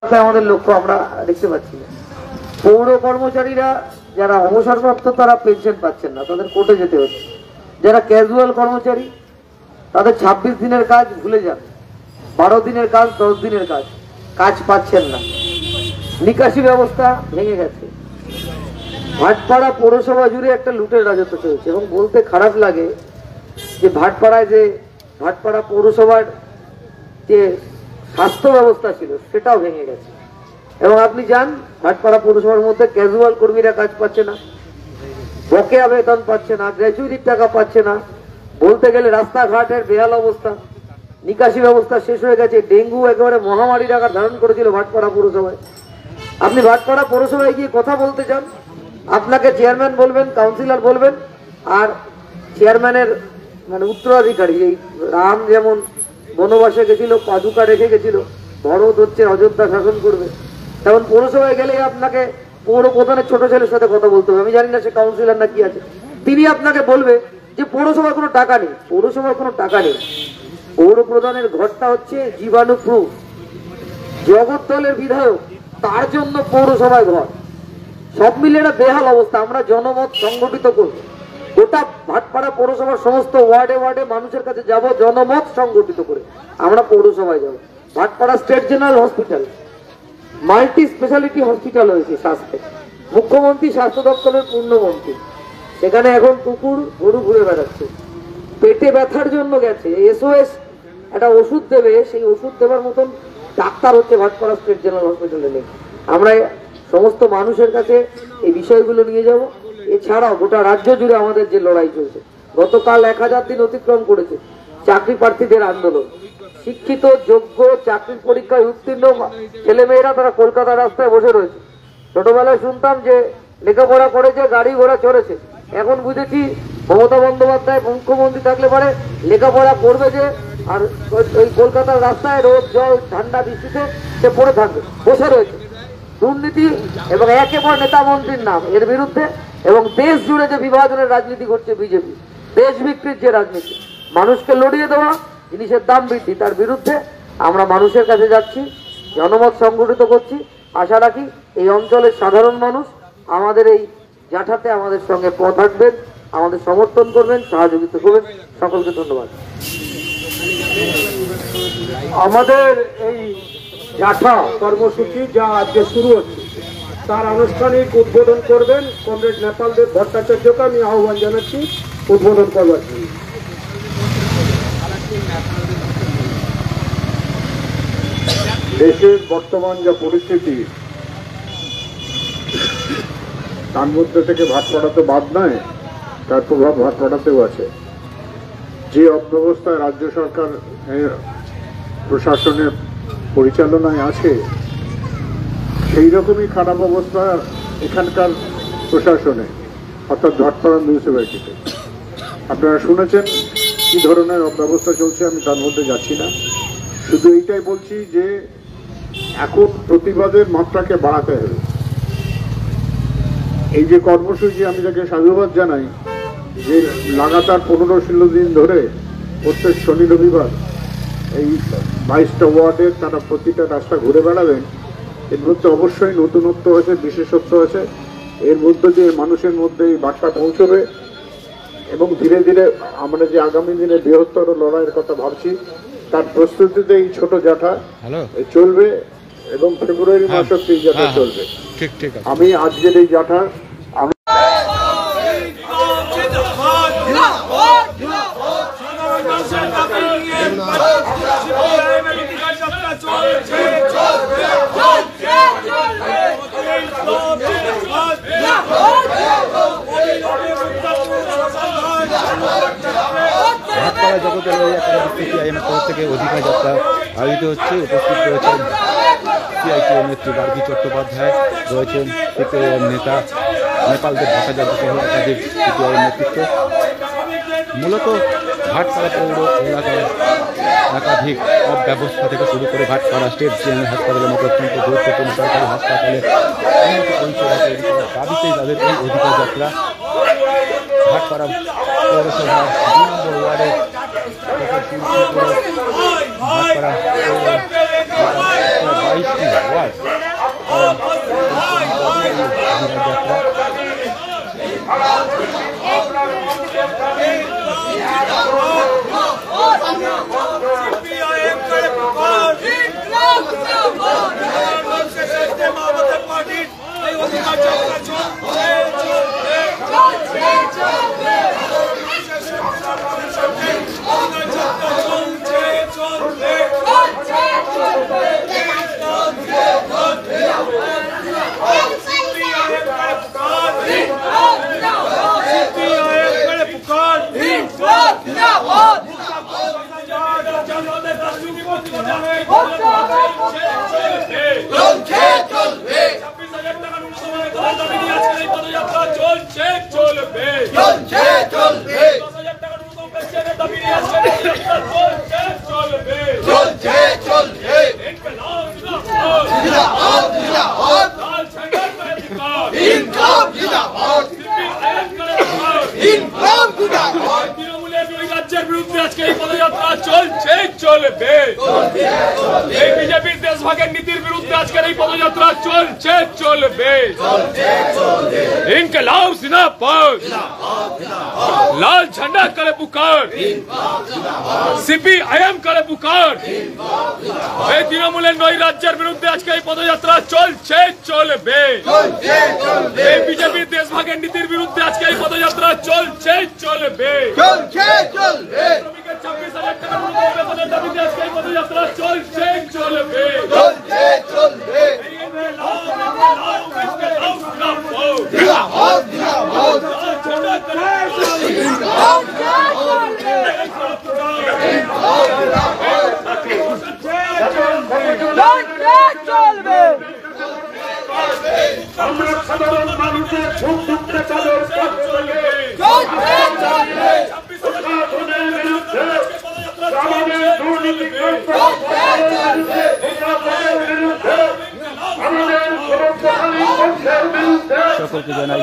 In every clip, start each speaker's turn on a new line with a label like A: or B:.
A: আমাদের লক্ষ্য আমরা দেখতে পাচ্ছি না। পৌর কর্মচারীরা যারা অবসরপ্রাপ্ত তারা পেনশন পাচ্ছেন না, তাদের কোর্টে যেতে হচ্ছে। যারা ক্যাজুয়াল কর্মচারী তাদের 26 দিনের কাজ ভুলে যান, 12 দিনের কাজ, 10 দিনের কাজ পাচ্ছেন না। নিকাশি ব্যবস্থা ভেঙে গেছে। ভাটপাড়া পৌরসভা জুড়ে একটা লুটের রাজত্ব চলছে এবং বলতে খারাপ লাগে যে ভাটপাড়া পৌরসভার যে স্বাস্থ্য ব্যবস্থা ছিল সেটাও ভেঙে গেছে। এবং আপনি যান ভাটপাড়া পৌরসভার মধ্যে ক্যাজুয়াল কর্মীরা কাজ পাচ্ছে না, বকেয়া বেতন পাচ্ছে না, গ্র্যাচুইটির টাকা পাচ্ছে না। বলতে গেলে রাস্তাঘাটের বেহাল অবস্থা, নিকাশি ব্যবস্থা শেষ হয়ে গেছে। ডেঙ্গু একেবারে মহামারীর আকার ধারণ করেছিল ভাটপাড়া পৌরসভায়। আপনি ভাটপাড়া পৌরসভায় গিয়ে কথা বলতে চান, আপনাকে চেয়ারম্যান বলবেন, কাউন্সিলর বলবেন, আর চেয়ারম্যানের উত্তরাধিকারী এই রাম যেমন বনবাসে গেছিল, পাদুকা রেখে গেছিল, ভরত হচ্ছে অযোধ্যা শাসন করবে, তেমন পৌরসভায় গেলে আপনাকে পৌর প্রধানের ছোট ছেলের সাথে কথা বলতে হবে। আমি জানি না সে কাউন্সিলর না কি আছে, তিনি আপনাকে বলবে যে পৌরসভার কোনো টাকা নেই, পৌরসভার কোনো টাকা নেই। পৌর প্রধানের ঘরটা হচ্ছে জীবাণু প্রুফ। জগদ্দলের বিধায়ক, তার জন্য পৌরসভায় ঘর। সব মিলে একটা বেহাল অবস্থা। আমরা জনমত সংগঠিত করব, গোটা ভাটপাড়া পৌরসভার সমস্ত ওয়ার্ডে ওয়ার্ডে মানুষের কাছে যাব, জনমত সংগঠিত করে আমরা পৌরসভায় যাব। Bhatpara state general hospital, multi speciality hospital হয়েছে স্বাস্থ্যে। মুখ্যমন্ত্রী স্বাস্থ্য দপ্তরের পূর্ণমন্ত্রী, সেখানে এখন কুকুর গরু ঘুরে বেড়াচ্ছে। পেটে ব্যথার জন্য গেছে, SOS একটা ওষুধ দেবে, সেই ওষুধ দেওয়ার মতন ডাক্তার হচ্ছে ভাটপাড়া স্টেট জেনারেল হসপিটালে নেই। আমরা সমস্ত মানুষের কাছে এই বিষয়গুলো নিয়ে যাব। এছাড়াও গোটা রাজ্য জুড়ে আমাদের যে লড়াই চলছে, গতকাল 1000 দিন অতিক্রম করেছে চাকরি প্রার্থীদের আন্দোলন। শিক্ষিত যোগ্য চাকরির পরীক্ষায় উত্তীর্ণ ছেলেমেয়েরা তারা কলকাতার রাস্তায় বসে রয়েছে। ছোটবেলায় শুনতাম যে লেখাপড়া করেছে, গাড়ি ঘোড়া চড়েছে, এখন বুঝেছি মমতা বন্দ্যোপাধ্যায় মুখ্যমন্ত্রী থাকলে পরে লেখাপড়া করবে যে, আর ওই কলকাতার রাস্তায় রোদ জল ঠান্ডা বৃষ্টিতে সে পড়ে থাকবে, বসে রয়েছে। দুর্নীতি এবং একেবারে নেতা মন্ত্রীর নাম এর বিরুদ্ধে, এবং দেশ জুড়ে যে বিভাজনের রাজনীতি করছে বিজেপি, দেশ বিক্রির যে রাজনীতি, মানুষকে লড়িয়ে দেওয়া, জিনিসের দাম বৃদ্ধি, তার বিরুদ্ধে আমরা মানুষের কাছে যাচ্ছি, জনমত সংগঠিত করছি। আশা রাখি এই অঞ্চলের সাধারণ মানুষ আমাদের এই জাঠাতে আমাদের সঙ্গে পথ হাঁটবেন, আমাদের সমর্থন করবেন, সহযোগিতা করবেন। সকলকে ধন্যবাদ।
B: আমাদের এই জাঠা কর্মসূচি যা আজকে শুরু হচ্ছে তার আনুষ্ঠানিক উদ্বোধন করবেন কমরেড নেপালদেব ভট্টাচার্যকে আমি আহ্বান জানাচ্ছি উদ্বোধন করবার জন্য।
C: দেশের বর্তমান যা পরিস্থিতি, তার মধ্যে থেকে ভাটপাড়া তো বাদ নয়, তার প্রভাব ভাটপাড়াতেও আছে। যে অব্যবস্থায় রাজ্য সরকার প্রশাসনের পরিচালনায় আছে, সেই রকমই খারাপ অবস্থা এখানকার প্রশাসনে, অর্থাৎ ভাটপাড়া মিউনিসিপ্যালিটিতে। আপনারা শুনেছেন কি ধরনের অব্যবস্থা চলছে, আমি তার মধ্যে যাচ্ছি না। শুধু এইটাই বলছি যে এখন প্রতিবাদের মাত্রাকে বাড়াতে হবে। এই যে কর্মসূচি, আমি তাকে সাধুবাদ জানাই যে লাগাতার 15-16 দিন ধরে প্রত্যেক শনি রবিবার এই 22টা ওয়ার্ডের তারা প্রতিটা রাস্তা ঘুরে বেড়াবেন। এর মধ্যে অবশ্যই নতুনত্ব আছে, বিশেষত্ব আছে। এর মধ্য দিয়ে মানুষের মধ্যে এই বার্তা পৌঁছবে এবং ধীরে ধীরে আমরা যে আগামী দিনে বৃহত্তর লড়াইয়ের কথা ভাবছি তার প্রস্তুতিতে এই ছোট জাঠা চলবে এবং ফেব্রুয়ারি মাসের এই জাঠা চলবে। আমি আজকের এই জাঠা
D: থেকে অধিকার যাত্রা আয়োজিত হচ্ছে। উপস্থিত রয়েছেন সিআইটিএম নেত্রী গার্গী চট্টোপাধ্যায়, রয়েছেন সিপিআইএম নেতা নেপালদেব ভট্টাচার্য সহ একাধিক সিপিআইএম নেতৃত্ব। মূলত ভাটপাড়া পৌর এলাকায় একাধিক অব্যবস্থা থেকে শুরু করে ভাটপাড়া স্টেট জেনারেল হাসপাতালের মতো অত্যন্ত গুরুত্বপূর্ণ সরকারি হাসপাতালে উন্নত পরিষেবা তৈরি করার দাবিতেই তাদের এই অধিকার যাত্রা। ভাটপাড়া পৌরসভার 2 নম্বর ওয়ার্ডের ভাটপাড়া 22টি ওয়ার্ড রাজ্যের বিরুদ্ধে আজকে এই পদযাত্রা চলছে চলবে। এই বিজেপির দেশভাগের নীতির বিরুদ্ধে আজকের এই পদযাত্রা চলছে চলবে। ইনকলাব জিন্দাবাদ, লাল ঝান্ডা করে পুকার, সিপিআইএম করে পুকার। এই তৃণমূলের নয় রাজ্যের বিরুদ্ধে আজকে এই পদযাত্রা চলছে চলবে। এই বিজেপির দেশভাগের নীতির বিরুদ্ধে আজকে এই পদযাত্রা চলছে চলবে। 26,000 টাকার বেতনের দাবিতে আজকে এই পদযাত্রা চলছে চলবে।
B: আমরা সাধারণ মানুষের সুখ দুঃখে তাদের
D: সকলকে জানাই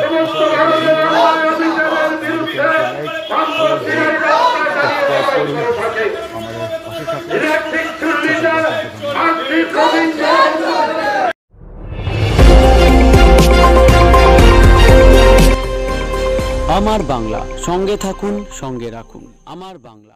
E: আমার বাংলা, সঙ্গে থাকুন, সঙ্গে রাখুন। আমার বাংলা।